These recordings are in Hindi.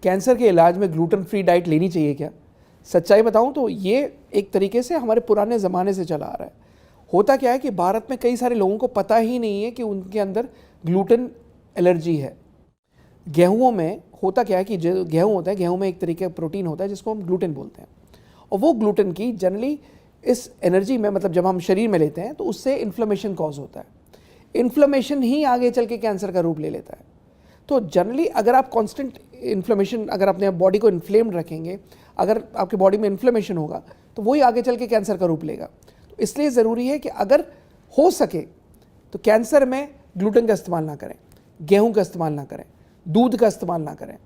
कैंसर के इलाज में ग्लूटेन फ्री डाइट लेनी चाहिए क्या? सच्चाई बताऊं तो ये एक तरीके से हमारे पुराने ज़माने से चला आ रहा है। होता क्या है कि भारत में कई सारे लोगों को पता ही नहीं है कि उनके अंदर ग्लूटेन एलर्जी है। गेहूं में होता क्या है कि जो गेहूं होता है, गेहूं में एक तरीके का प्रोटीन होता है जिसको हम ग्लूटेन बोलते हैं, और वो ग्लूटेन की जनरली इस एनर्जी में, मतलब जब हम शरीर में लेते हैं तो उससे इन्फ्लेमेशन कॉज होता है। इन्फ्लेमेशन ही आगे चल के कैंसर का रूप ले लेता है। तो जनरली अगर आप कांस्टेंट इन्फ्लेमेशन, अगर अपने बॉडी को इन्फ्लेम्ड रखेंगे, अगर आपके बॉडी में इन्फ्लेमेशन होगा तो वही आगे चल के कैंसर का रूप लेगा। तो इसलिए ज़रूरी है कि अगर हो सके तो कैंसर में ग्लूटेन का इस्तेमाल ना करें, गेहूं का इस्तेमाल ना करें, दूध का इस्तेमाल ना करें,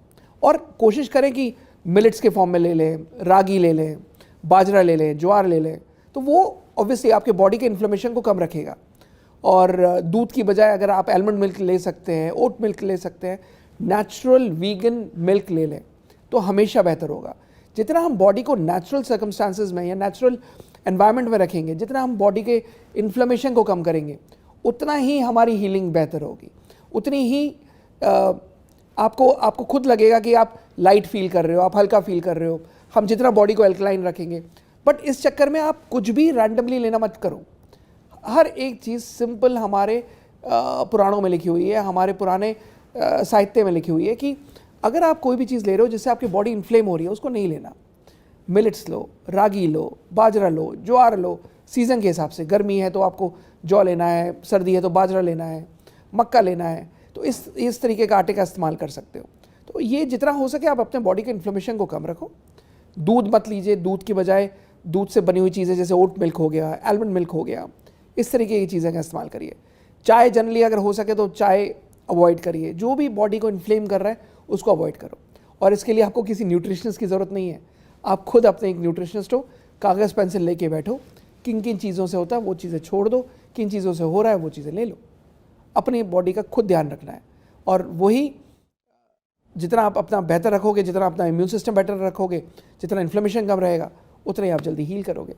और कोशिश करें कि मिलेट्स के फॉर्म में ले लें, रागी ले लें, बाजरा ले लें, ज्वार ले लें। तो वो ऑब्वियसली आपके बॉडी के इन्फ्लेमेशन को कम रखेगा। और दूध की बजाय अगर आप आलमंड मिल्क ले सकते हैं, ओट मिल्क ले सकते हैं, नेचुरल वीगन मिल्क ले लें तो हमेशा बेहतर होगा। जितना हम बॉडी को नेचुरल सर्कमस्टांसेस में या नेचुरल एनवायरनमेंट में रखेंगे, जितना हम बॉडी के इन्फ्लेमेशन को कम करेंगे, उतना ही हमारी हीलिंग बेहतर होगी, उतनी ही आपको खुद लगेगा कि आप लाइट फील कर रहे हो, आप हल्का फील कर रहे हो। हम जितना बॉडी को एल्कलाइन रखेंगे, बट इस चक्कर में आप कुछ भी रैंडमली लेना मत करो। हर एक चीज़ सिंपल हमारे पुराणों में लिखी हुई है, हमारे पुराने साहित्य में लिखी हुई है कि अगर आप कोई भी चीज़ ले रहे हो जिससे आपकी बॉडी इन्फ्लेम हो रही है, उसको नहीं लेना। मिलेट्स लो, रागी लो, बाजरा लो, ज्वार लो, सीज़न के हिसाब से। गर्मी है तो आपको जौ लेना है, सर्दी है तो बाजरा लेना है, मक्का लेना है। तो इस तरीके का आटे का इस्तेमाल कर सकते हो। तो ये जितना हो सके आप अपने बॉडी के इन्फ्लेमेशन को कम रखो। दूध मत लीजिए, दूध की बजाय दूध से बनी हुई चीज़ें जैसे ओट मिल्क हो गया, आलमंड मिल्क हो गया, इस तरीके की चीज़ें का इस्तेमाल करिए। चाय जनरली अगर हो सके तो चाय अवॉइड करिए। जो भी बॉडी को इन्फ्लेम कर रहा है उसको अवॉइड करो। और इसके लिए आपको किसी न्यूट्रिशनिस्ट की ज़रूरत नहीं है, आप खुद अपने एक न्यूट्रिशनिस्ट हो, कागज़ पेंसिल लेके बैठो, किन किन चीज़ों से होता है वो चीज़ें छोड़ दो, किन चीज़ों से हो रहा है वो चीज़ें ले लो। अपनी बॉडी का खुद ध्यान रखना है, और वही जितना आप अपना बेहतर रखोगे, जितना अपना इम्यून सिस्टम बेटर रखोगे, जितना इन्फ्लेमेशन कम रहेगा, उतना ही आप जल्दी हील करोगे।